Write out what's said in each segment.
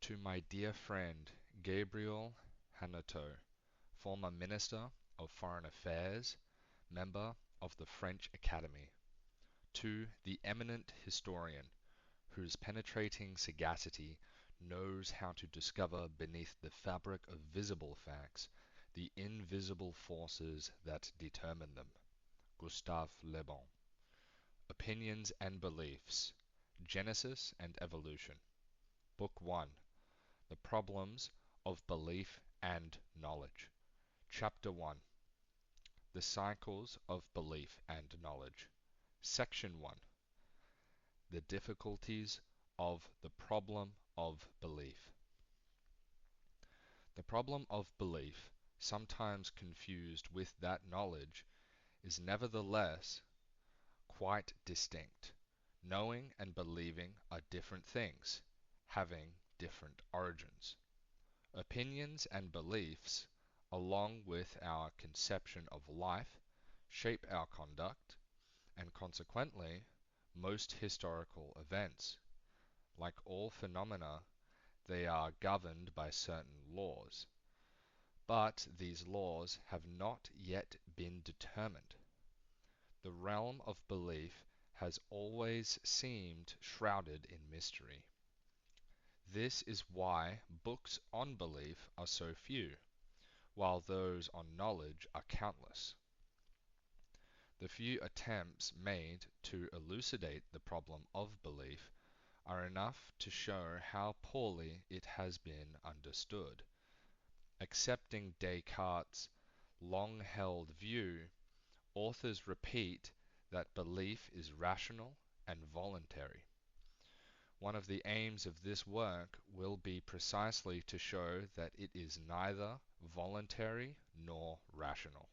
To my dear friend Gabriel Hanotaux, former Minister of Foreign Affairs, member of the French Academy. To the eminent historian, whose penetrating sagacity knows how to discover beneath the fabric of visible facts the invisible forces that determine them. Gustave Le Bon. Opinions and Beliefs. Genesis and Evolution. Book 1. The Problems of Belief and Knowledge. Chapter 1. The Cycles of Belief and Knowledge. Section 1. The Difficulties of the Problem of Belief. The problem of belief, sometimes confused with that knowledge, is nevertheless quite distinct. Knowing and believing are different things, having different origins. Opinions and beliefs, along with our conception of life, shape our conduct, and consequently, most historical events. Like all phenomena, they are governed by certain laws. But these laws have not yet been determined. The realm of belief has always seemed shrouded in mystery. This is why books on belief are so few, while those on knowledge are countless. The few attempts made to elucidate the problem of belief are enough to show how poorly it has been understood. Accepting Descartes' long-held view, authors repeat that belief is rational and voluntary. One of the aims of this work will be precisely to show that it is neither voluntary nor rational.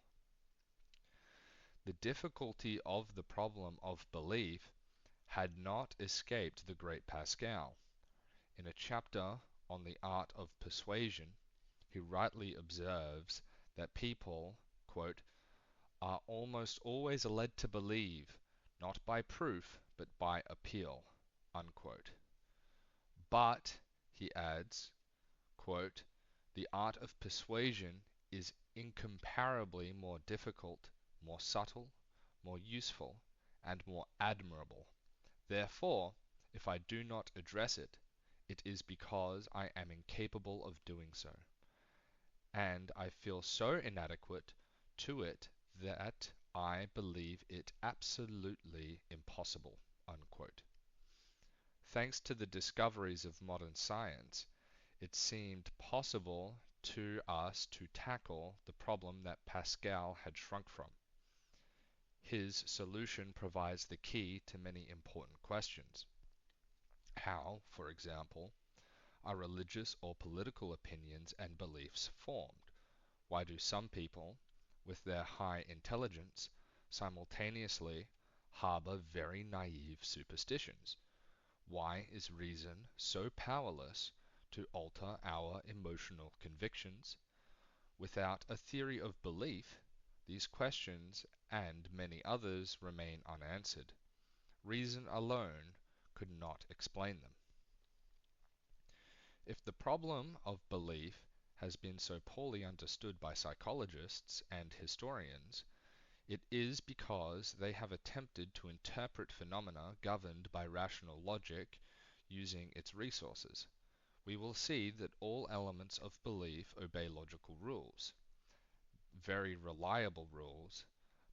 The difficulty of the problem of belief had not escaped the great Pascal. In a chapter on the art of persuasion, he rightly observes that people, quote, "are almost always led to believe, not by proof, but by appeal." Unquote. But, he adds, quote, "the art of persuasion is incomparably more difficult, more subtle, more useful, and more admirable. Therefore, if I do not address it, it is because I am incapable of doing so, and I feel so inadequate to it that I believe it absolutely impossible." Unquote. Thanks to the discoveries of modern science, it seemed possible to us to tackle the problem that Pascal had shrunk from. His solution provides the key to many important questions. How, for example, are religious or political opinions and beliefs formed? Why do some people, with their high intelligence, simultaneously harbor very naive superstitions? Why is reason so powerless to alter our emotional convictions? Without a theory of belief, these questions and many others remain unanswered. Reason alone could not explain them. If the problem of belief has been so poorly understood by psychologists and historians, it is because they have attempted to interpret phenomena governed by rational logic using its resources. We will see that all elements of belief obey logical rules, very reliable rules,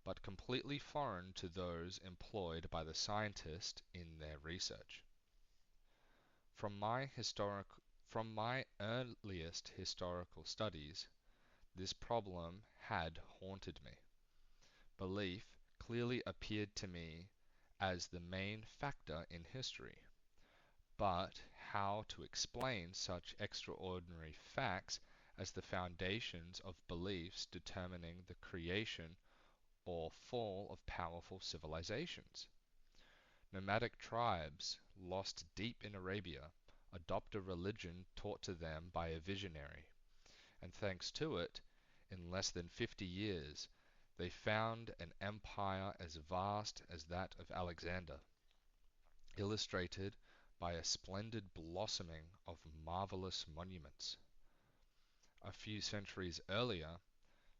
but completely foreign to those employed by the scientist in their research. From my earliest historical studies, this problem had haunted me. Belief clearly appeared to me as the main factor in history. But how to explain such extraordinary facts as the foundations of beliefs determining the creation or fall of powerful civilizations? Nomadic tribes, lost deep in Arabia, adopt a religion taught to them by a visionary, and thanks to it, in less than 50 years, they found an empire as vast as that of Alexander, illustrated by a splendid blossoming of marvelous monuments. A few centuries earlier,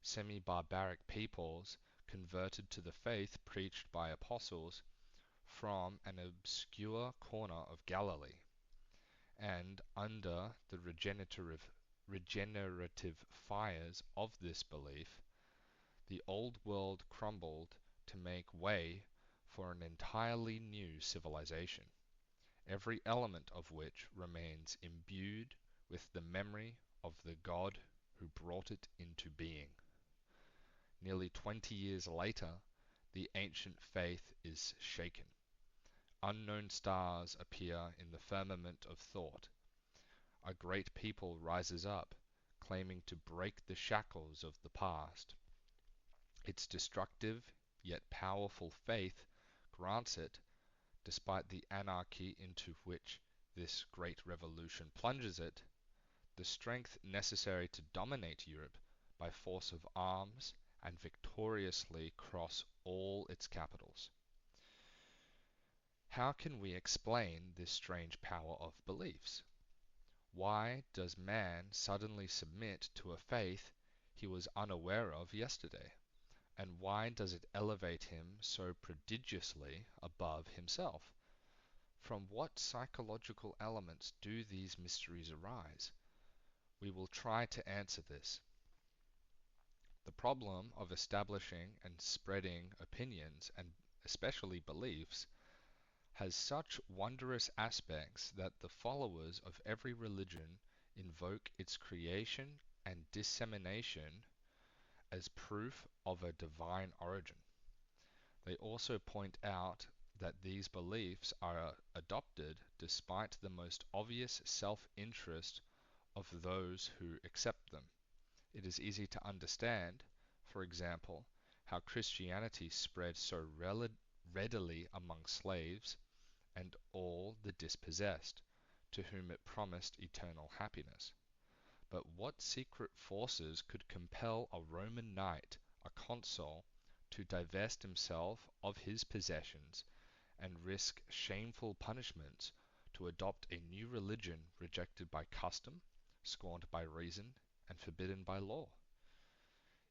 semi-barbaric peoples converted to the faith preached by apostles from an obscure corner of Galilee, and under the regenerative fires of this belief, the old world crumbled to make way for an entirely new civilization, every element of which remains imbued with the memory of the God who brought it into being. Nearly 20 years later, the ancient faith is shaken. Unknown stars appear in the firmament of thought. A great people rises up, claiming to break the shackles of the past. Its destructive yet powerful faith grants it, despite the anarchy into which this great revolution plunges it, the strength necessary to dominate Europe by force of arms and victoriously cross all its capitals. How can we explain this strange power of beliefs? Why does man suddenly submit to a faith he was unaware of yesterday? And why does it elevate him so prodigiously above himself? From what psychological elements do these mysteries arise? We will try to answer this. The problem of establishing and spreading opinions, and especially beliefs, has such wondrous aspects that the followers of every religion invoke its creation and dissemination as proof of a divine origin. They also point out that these beliefs are adopted despite the most obvious self-interest of those who accept them. It is easy to understand, for example, how Christianity spread so readily among slaves and all the dispossessed, to whom it promised eternal happiness. But what secret forces could compel a Roman knight, a consul, to divest himself of his possessions and risk shameful punishments to adopt a new religion rejected by custom, scorned by reason, and forbidden by law?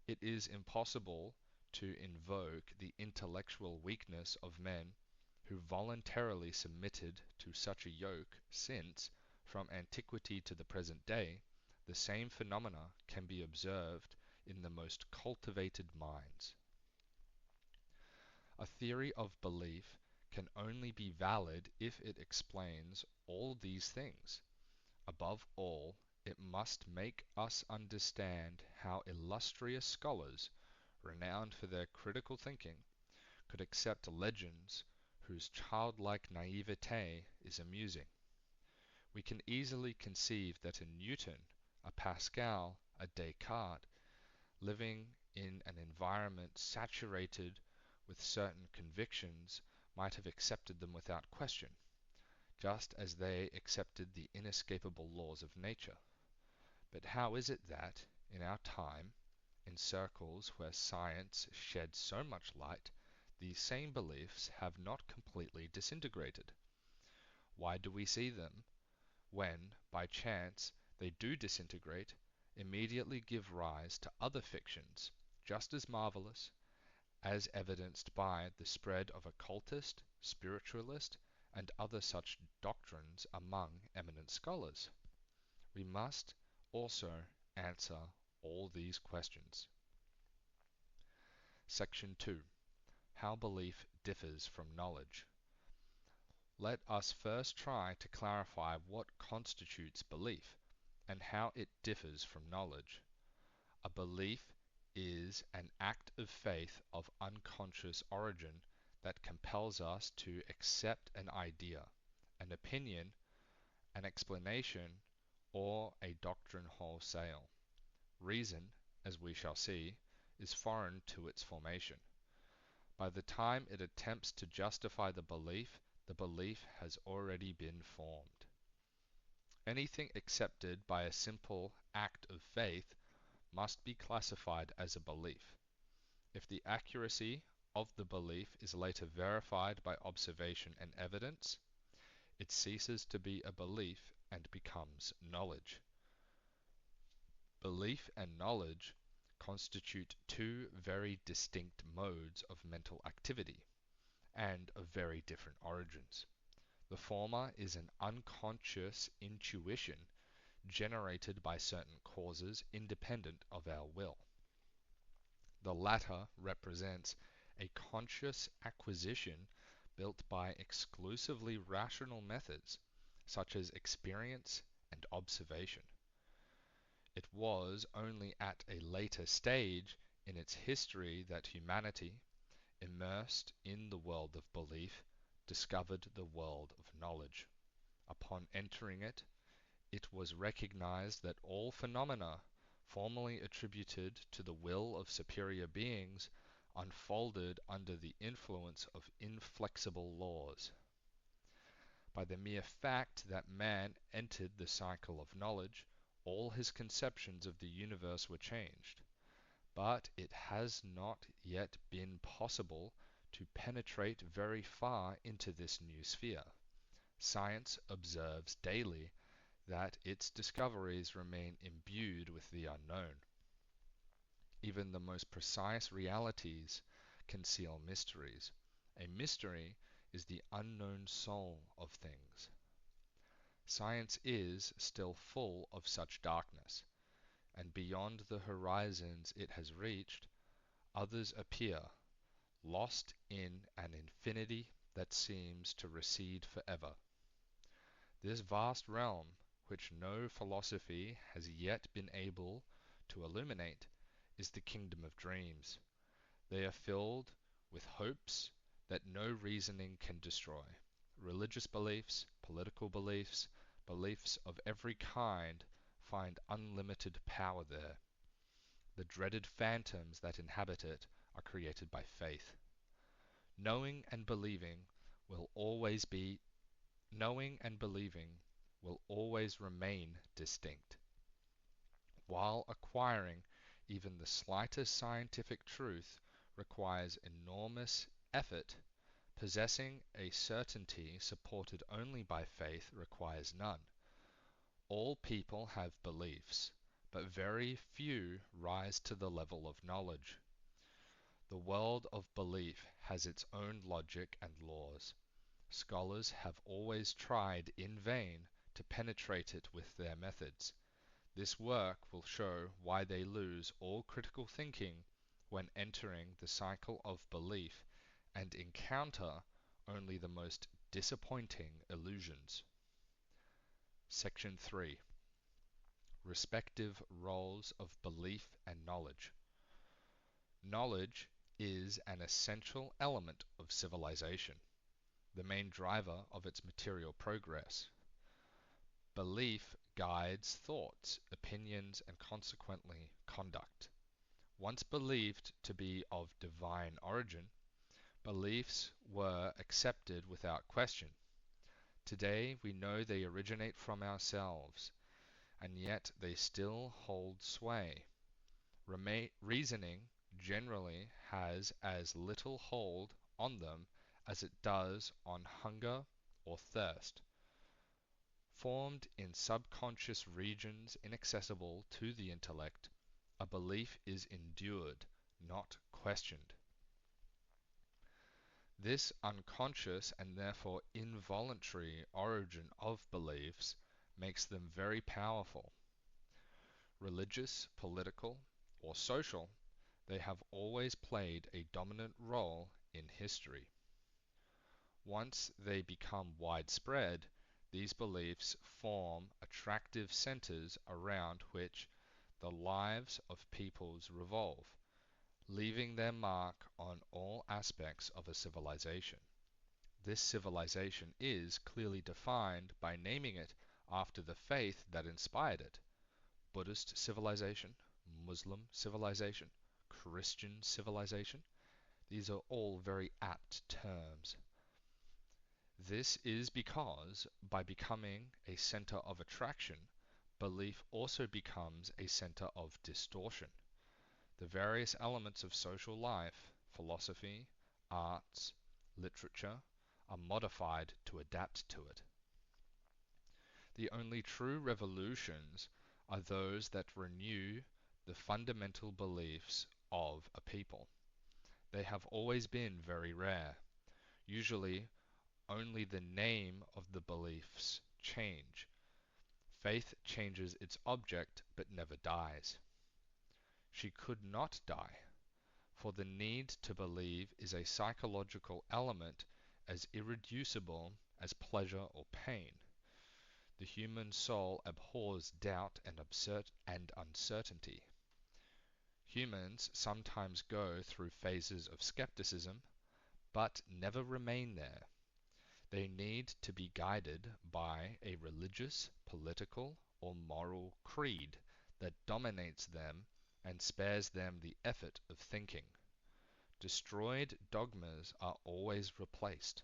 It is impossible to invoke the intellectual weakness of men who voluntarily submitted to such a yoke, since, from antiquity to the present day, the same phenomena can be observed in the most cultivated minds. A theory of belief can only be valid if it explains all these things. Above all, it must make us understand how illustrious scholars, renowned for their critical thinking, could accept legends whose childlike naivete is amusing. We can easily conceive that a Newton, a Pascal, a Descartes, living in an environment saturated with certain convictions, might have accepted them without question, just as they accepted the inescapable laws of nature. But how is it that, in our time, in circles where science sheds so much light, these same beliefs have not completely disintegrated? Why do we see them, when, by chance, they do disintegrate, immediately give rise to other fictions, just as marvelous, as evidenced by the spread of occultist, spiritualist, and other such doctrines among eminent scholars? We must also answer all these questions. Section 2. How belief differs from knowledge. Let us first try to clarify what constitutes belief, and how it differs from knowledge. A belief is an act of faith of unconscious origin that compels us to accept an idea, an opinion, an explanation, or a doctrine wholesale. Reason, as we shall see, is foreign to its formation. By the time it attempts to justify the belief has already been formed. Anything accepted by a simple act of faith must be classified as a belief. If the accuracy of the belief is later verified by observation and evidence, It ceases to be a belief and becomes knowledge. Belief and knowledge constitute two very distinct modes of mental activity, and of very different origins. The former is an unconscious intuition generated by certain causes independent of our will. The latter represents a conscious acquisition built by exclusively rational methods, such as experience and observation. It was only at a later stage in its history that humanity, immersed in the world of belief, discovered the world of knowledge. Upon entering it, it was recognized that all phenomena formerly attributed to the will of superior beings unfolded under the influence of inflexible laws. By the mere fact that man entered the cycle of knowledge, all his conceptions of the universe were changed. But it has not yet been possible to penetrate very far into this new sphere. Science observes daily that its discoveries remain imbued with the unknown. Even the most precise realities conceal mysteries. A mystery is the unknown soul of things. Science is still full of such darkness, and beyond the horizons it has reached, others appear, lost in an infinity that seems to recede forever. This vast realm, which no philosophy has yet been able to illuminate, is the kingdom of dreams. They are filled with hopes that no reasoning can destroy. Religious beliefs, political beliefs, beliefs of every kind find unlimited power there. The dreaded phantoms that inhabit it are created by faith. Knowing and believing will always be Knowing and believing will always remain distinct. While acquiring even the slightest scientific truth requires enormous effort, possessing a certainty supported only by faith requires none. All people have beliefs, but very few rise to the level of knowledge. The world of belief has its own logic and laws. Scholars have always tried in vain to penetrate it with their methods. This work will show why they lose all critical thinking when entering the cycle of belief and encounter only the most disappointing illusions. Section 3. Respective roles of belief and knowledge. Knowledge is an essential element of civilization, the main driver of its material progress. Belief guides thoughts, opinions, and consequently conduct. Once believed to be of divine origin, beliefs were accepted without question. Today we know they originate from ourselves, and yet they still hold sway. Reasoning generally has as little hold on them as it does on hunger or thirst. Formed in subconscious regions inaccessible to the intellect, a belief is endured, not questioned. This unconscious and therefore involuntary origin of beliefs makes them very powerful. Religious, political, or social, they have always played a dominant role in history. Once they become widespread, these beliefs form attractive centers around which the lives of peoples revolve, leaving their mark on all aspects of a civilization. This civilization is clearly defined by naming it after the faith that inspired it. Buddhist civilization, Muslim civilization, Christian civilization. These are all very apt terms. This is because, by becoming a center of attraction, belief also becomes a center of distortion. The various elements of social life, philosophy, arts, literature, are modified to adapt to it. The only true revolutions are those that renew the fundamental beliefs of a people. They have always been very rare. Usually only the name of the beliefs change. Faith changes its object but never dies. She could not die, for the need to believe is a psychological element as irreducible as pleasure or pain. The human soul abhors doubt and uncertainty. Humans sometimes go through phases of skepticism, but never remain there. They need to be guided by a religious, political, or moral creed that dominates them and spares them the effort of thinking. Destroyed dogmas are always replaced.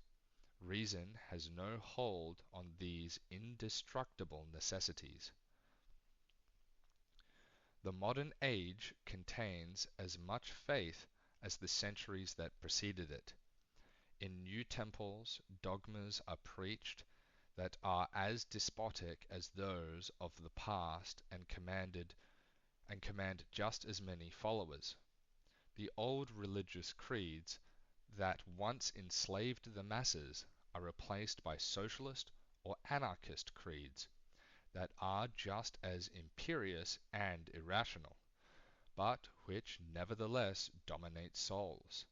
Reason has no hold on these indestructible necessities. The modern age contains as much faith as the centuries that preceded it. In new temples, dogmas are preached that are as despotic as those of the past and command just as many followers. The old religious creeds that once enslaved the masses are replaced by socialist or anarchist creeds that are just as imperious and irrational, but which nevertheless dominate souls.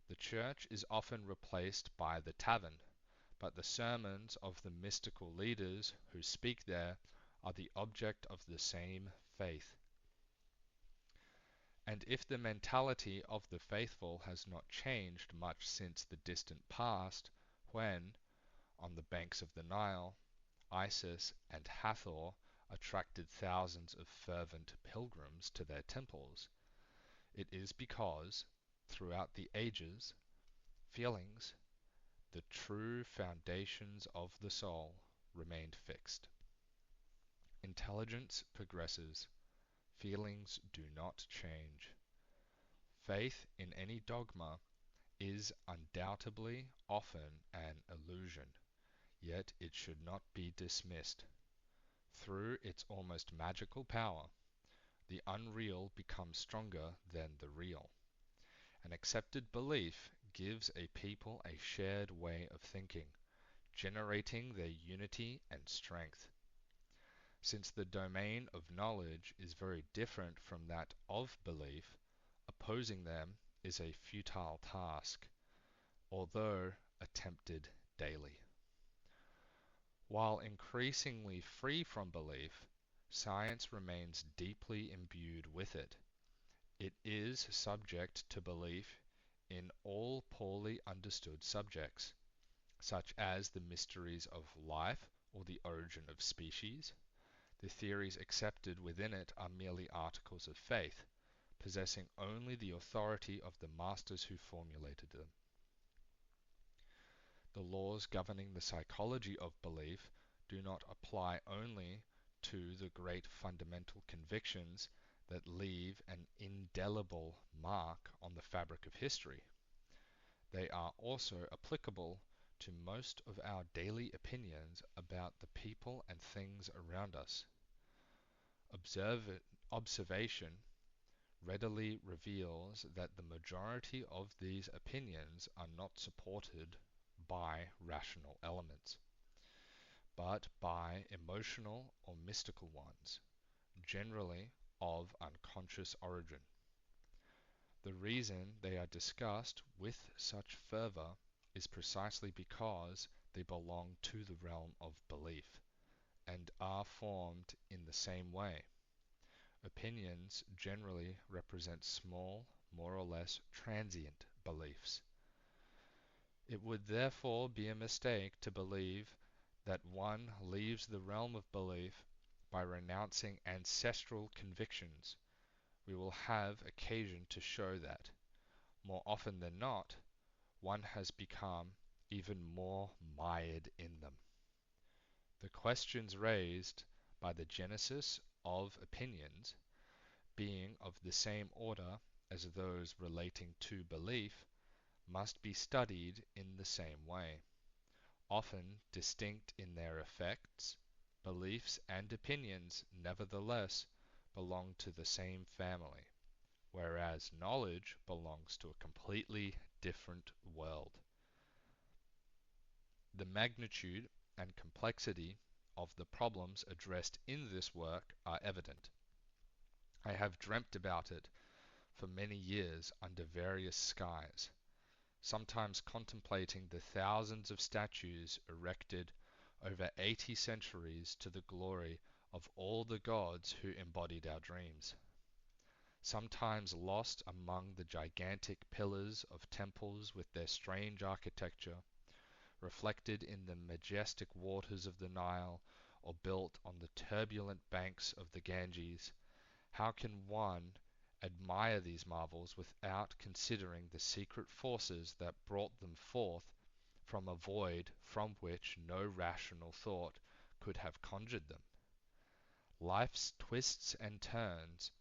The church is often replaced by the tavern, but the sermons of the mystical leaders who speak there are the object of the same faith. And if the mentality of the faithful has not changed much since the distant past, when, on the banks of the Nile, Isis and Hathor attracted thousands of fervent pilgrims to their temples, it is because, throughout the ages, feelings, the true foundations of the soul, remained fixed. Intelligence progresses. Feelings do not change. Faith in any dogma is undoubtedly often an illusion, yet it should not be dismissed. Through its almost magical power, the unreal becomes stronger than the real. An accepted belief gives a people a shared way of thinking, generating their unity and strength. Since the domain of knowledge is very different from that of belief, opposing them is a futile task, although attempted daily. While increasingly free from belief, science remains deeply imbued with it. It is subject to belief in all poorly understood subjects, such as the mysteries of life or the origin of species. The theories accepted within it are merely articles of faith, possessing only the authority of the masters who formulated them. The laws governing the psychology of belief do not apply only to the great fundamental convictions that leave an indelible mark on the fabric of history. They are also applicable to most of our daily opinions about the people and things around us. Observation readily reveals that the majority of these opinions are not supported by rational elements, but by emotional or mystical ones, generally of unconscious origin. The reason they are discussed with such fervour is precisely because they belong to the realm of belief, and are formed in the same way. Opinions generally represent small, more or less transient beliefs. It would therefore be a mistake to believe that one leaves the realm of belief by renouncing ancestral convictions. We will have occasion to show that, more often than not, one has become even more mired in them. The questions raised by the genesis of opinions, being of the same order as those relating to belief, must be studied in the same way, often distinct in their effects, Beliefs and opinions, nevertheless, belong to the same family, whereas knowledge belongs to a completely different world. The magnitude and complexity of the problems addressed in this work are evident. I have dreamt about it for many years under various skies, sometimes contemplating the thousands of statues erected over 80 centuries to the glory of all the gods who embodied our dreams, sometimes lost among the gigantic pillars of temples with their strange architecture, reflected in the majestic waters of the Nile, or built on the turbulent banks of the Ganges. How can one admire these marvels without considering the secret forces that brought them forth from a void from which no rational thought could have conjured them? Life's twists and turns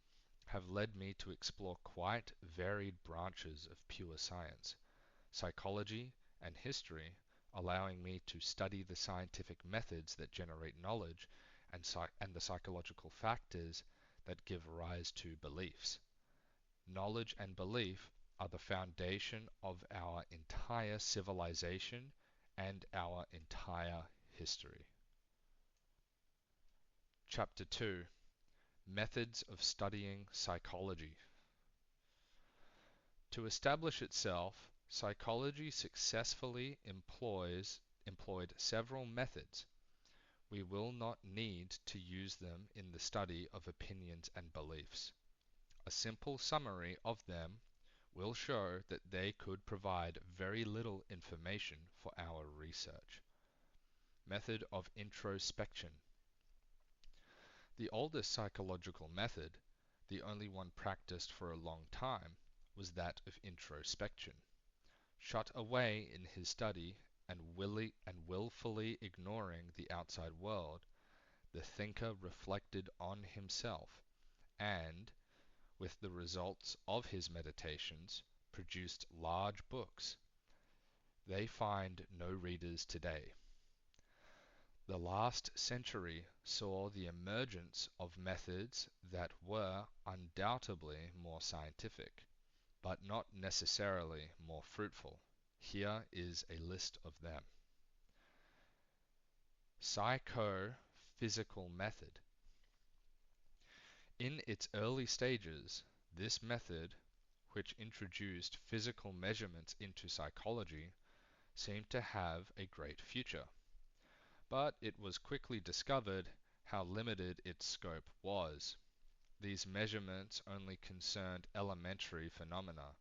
have led me to explore quite varied branches of pure science, psychology and history, allowing me to study the scientific methods that generate knowledge and the psychological factors that give rise to beliefs. Knowledge and belief are the foundation of our entire civilization and our entire history. Chapter 2: Methods of Studying Psychology. To establish itself, psychology successfully employed several methods. We will not need to use them in the study of opinions and beliefs. A simple summary of them will show that they could provide very little information for our research. Method of introspection. The oldest psychological method, the only one practiced for a long time, was that of introspection. Shut away in his study and willfully ignoring the outside world, the thinker reflected on himself, and, with the results of his meditations, produced large books. They find no readers today. The last century saw the emergence of methods that were undoubtedly more scientific, but not necessarily more fruitful. Here is a list of them. Psychophysical method. In its early stages, this method, which introduced physical measurements into psychology, seemed to have a great future. But it was quickly discovered how limited its scope was. These measurements only concerned elementary phenomena: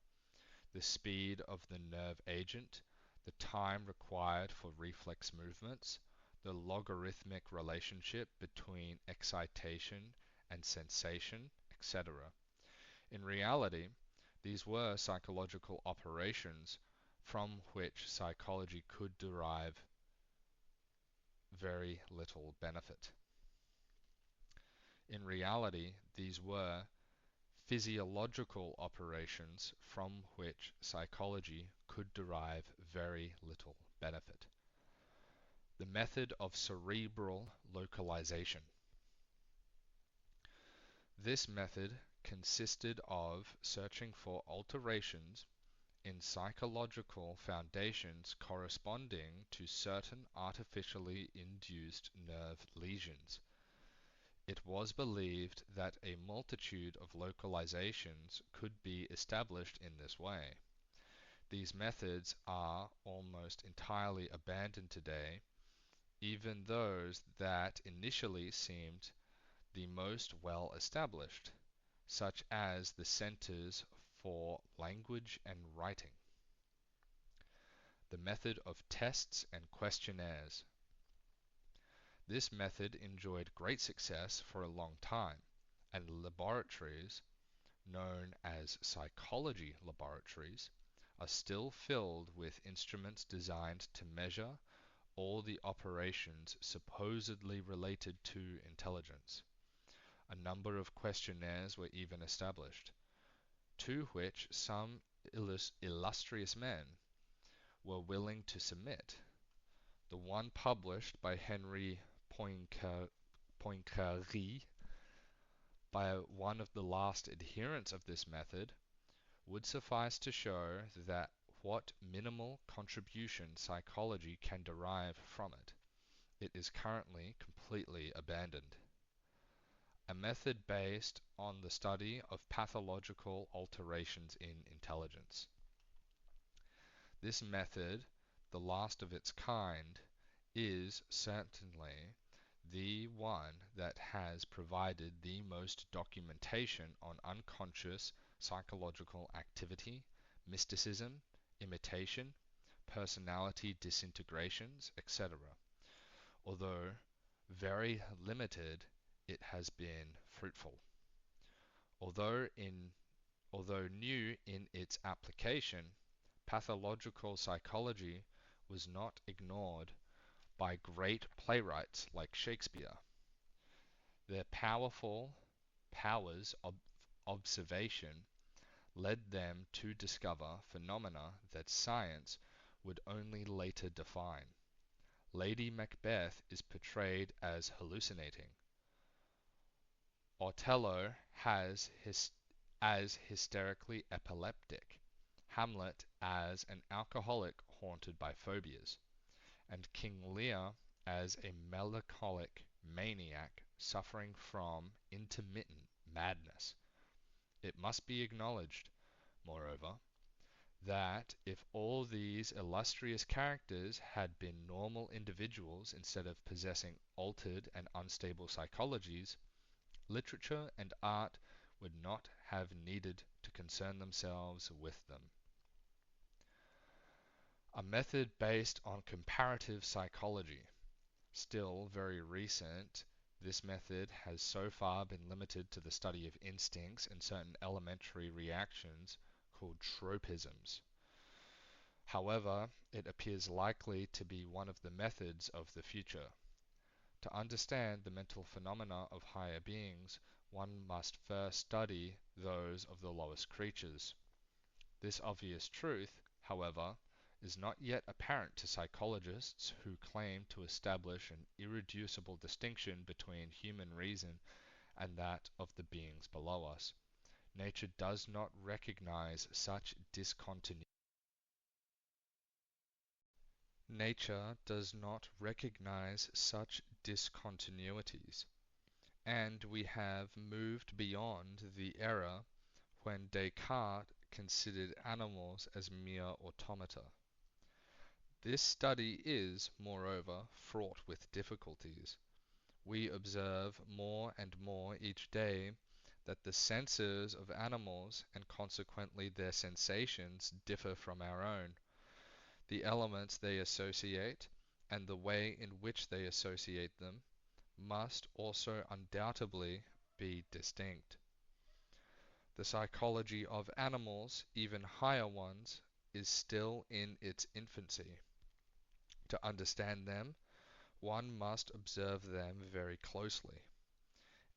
the speed of the nerve agent, the time required for reflex movements, the logarithmic relationship between excitation and sensation, etc. In reality, these were psychological operations from which psychology could derive very little benefit. In reality, these were physiological operations from which psychology could derive very little benefit. The method of cerebral localization. This method consisted of searching for alterations in psychological foundations corresponding to certain artificially induced nerve lesions. It was believed that a multitude of localizations could be established in this way. These methods are almost entirely abandoned today, even those that initially seemed the most well established, such as the centers for language and writing. The method of tests and questionnaires. This method enjoyed great success for a long time, and laboratories, known as psychology laboratories, are still filled with instruments designed to measure all the operations supposedly related to intelligence. A number of questionnaires were even established, to which some illustrious men were willing to submit. The one published by Henry Poincaré by one of the last adherents of this method would suffice to show that what minimal contribution psychology can derive from it, it is currently completely abandoned. A method based on the study of pathological alterations in intelligence. This method, the last of its kind, is certainly the one that has provided the most documentation on unconscious psychological activity, mysticism, imitation, personality disintegrations, etc. Although very limited, it has been fruitful. Although in Although new in its application, pathological psychology was not ignored by great playwrights like Shakespeare. Their powerful powers of observation led them to discover phenomena that science would only later define. Lady Macbeth is portrayed as hallucinating. Othello as hysterically epileptic. Hamlet as an alcoholic haunted by phobias, and King Lear as a melancholic maniac suffering from intermittent madness. It must be acknowledged, moreover, that if all these illustrious characters had been normal individuals instead of possessing altered and unstable psychologies, literature and art would not have needed to concern themselves with them. A method based on comparative psychology. Still very recent, this method has so far been limited to the study of instincts and certain elementary reactions called tropisms. However, it appears likely to be one of the methods of the future. To understand the mental phenomena of higher beings, one must first study those of the lowest creatures. This obvious truth, however, is not yet apparent to psychologists who claim to establish an irreducible distinction between human reason and that of the beings below us. Nature does not recognize such discontinuities. Nature does not recognize such discontinuities, and we have moved beyond the era when Descartes considered animals as mere automata. This study is, moreover, fraught with difficulties. We observe more and more each day that the senses of animals, and consequently their sensations, differ from our own. The elements they associate, and the way in which they associate them, must also undoubtedly be distinct. The psychology of animals, even higher ones, is still in its infancy. To understand them, one must observe them very closely,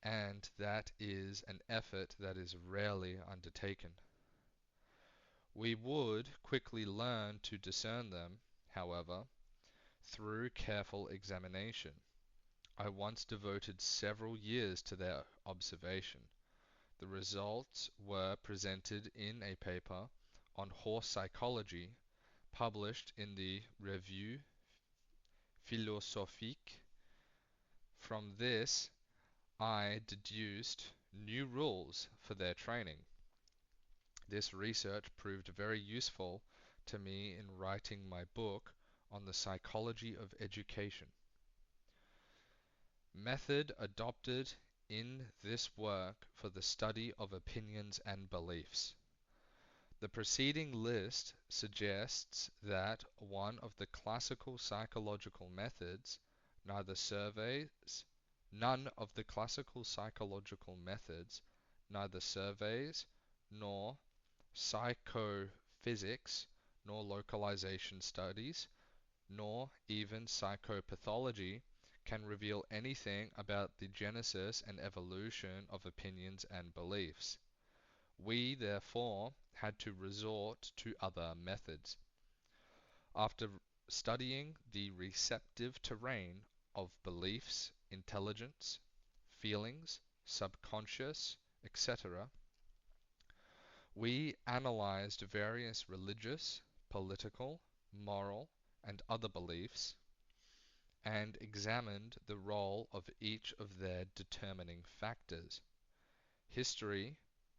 and that is an effort that is rarely undertaken. We would quickly learn to discern them, however, through careful examination. I once devoted several years to their observation. The results were presented in a paper on horse psychology published in the Revue Philosophique. From this, I deduced new rules for their training. This research proved very useful to me in writing my book on the psychology of education. Method adopted in this work for the study of opinions and beliefs. The preceding list suggests that one of the classical psychological methods neither surveys none of the classical psychological methods neither surveys nor psychophysics nor localization studies nor even psychopathology can reveal anything about the genesis and evolution of opinions and beliefs. We, therefore, had to resort to other methods. After studying the receptive terrain of beliefs, intelligence, feelings, subconscious, etc., we analyzed various religious, political, moral, and other beliefs, and examined the role of each of their determining factors. History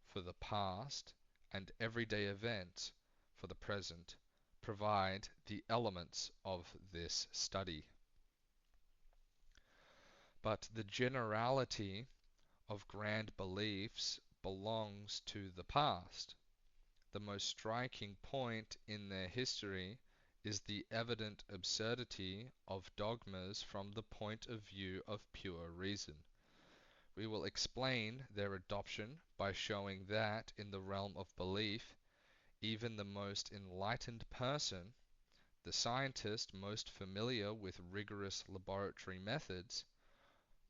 for the past and everyday events for the present provide the elements of this study. But the generality of grand beliefs belongs to the past. The most striking point in their history is the evident absurdity of dogmas from the point of view of pure reason. We will explain their adoption by showing that in the realm of belief, even the most enlightened person, the scientist most familiar with rigorous laboratory methods,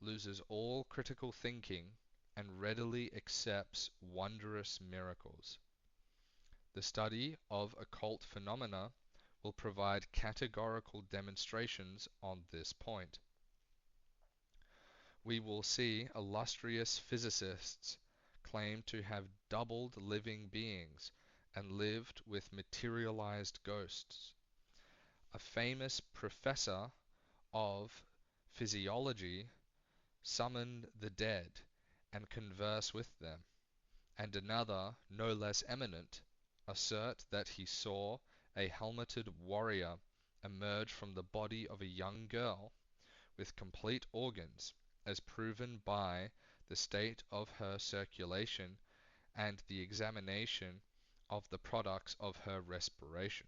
loses all critical thinking and readily accepts wondrous miracles. The study of occult phenomena will provide categorical demonstrations on this point. We will see illustrious physicists claim to have doubled living beings and lived with materialized ghosts. A famous professor of physiology summon the dead and converse with them, and another, no less eminent, assert that he saw a helmeted warrior emerge from the body of a young girl with complete organs, as proven by the state of her circulation and the examination of the products of her respiration.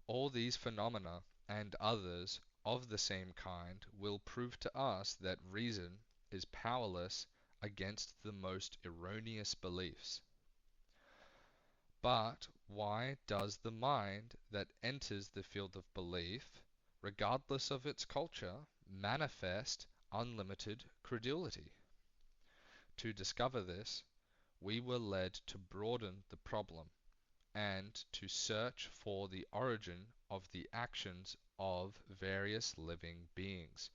All these phenomena and others of the same kind will prove to us that reason is powerless against the most erroneous beliefs. But why does the mind that enters the field of belief, regardless of its culture, manifest unlimited credulity? To discover this, we were led to broaden the problem and to search for the origin of the actions of various living beings,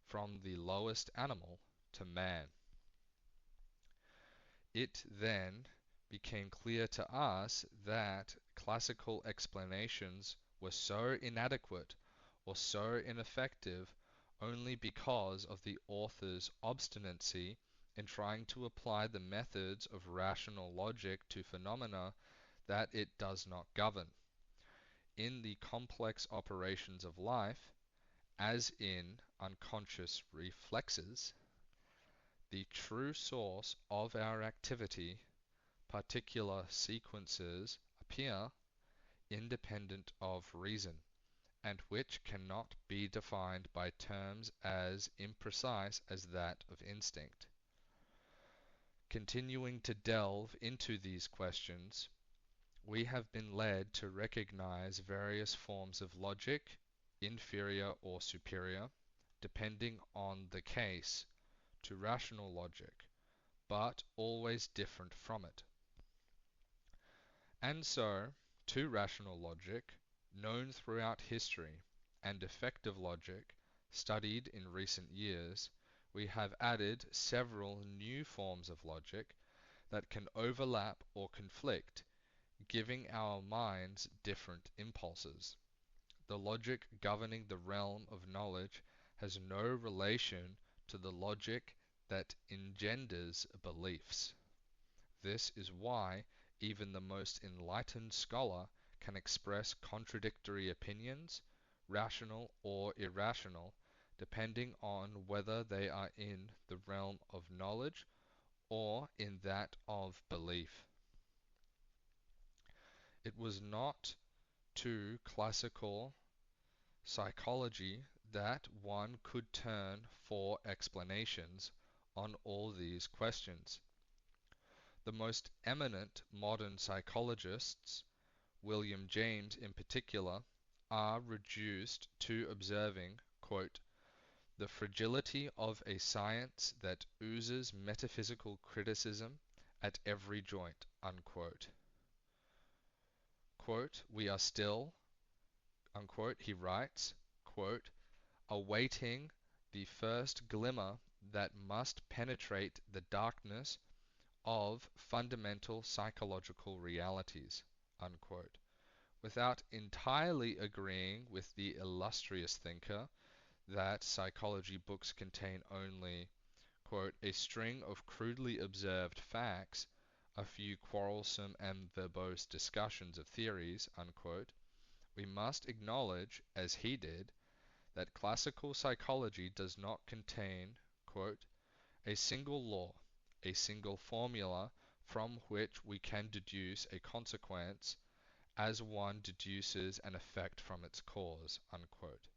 from the lowest animal to man. It then became clear to us that classical explanations were so inadequate or so ineffective only because of the author's obstinacy in trying to apply the methods of rational logic to phenomena that it does not govern. In the complex operations of life, as in unconscious reflexes, the true source of our activity, particular sequences appear independent of reason, and which cannot be defined by terms as imprecise as that of instinct. Continuing to delve into these questions, we have been led to recognize various forms of logic, inferior or superior, depending on the case, to rational logic, but always different from it. And so, to rational logic, known throughout history, and effective logic, studied in recent years, we have added several new forms of logic that can overlap or conflict, giving our minds different impulses. The logic governing the realm of knowledge has no relation to the logic that engenders beliefs. This is why even the most enlightened scholar can express contradictory opinions, rational or irrational, depending on whether they are in the realm of knowledge or in that of belief. It was not to classical psychology that one could turn for explanations on all these questions. The most eminent modern psychologists, William James in particular, are reduced to observing, quote, "the fragility of a science that oozes metaphysical criticism at every joint," unquote. Quote, "We are still," unquote, he writes, quote, awaiting the first glimmer that must penetrate the darkness of fundamental psychological realities, unquote, without entirely agreeing with the illustrious thinker that psychology books contain only, quote, a string of crudely observed facts, a few quarrelsome and verbose discussions of theories, unquote, we must acknowledge, as he did, that classical psychology does not contain, quote, a single law, a single formula from which we can deduce a consequence as one deduces an effect from its cause, unquote.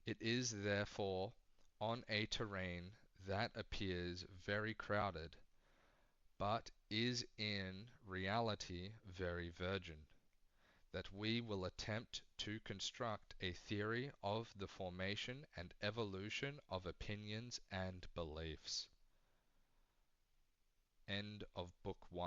It is therefore on a terrain that appears very crowded, but is in reality very virgin, that we will attempt to construct a theory of the formation and evolution of opinions and beliefs. End of Book 1.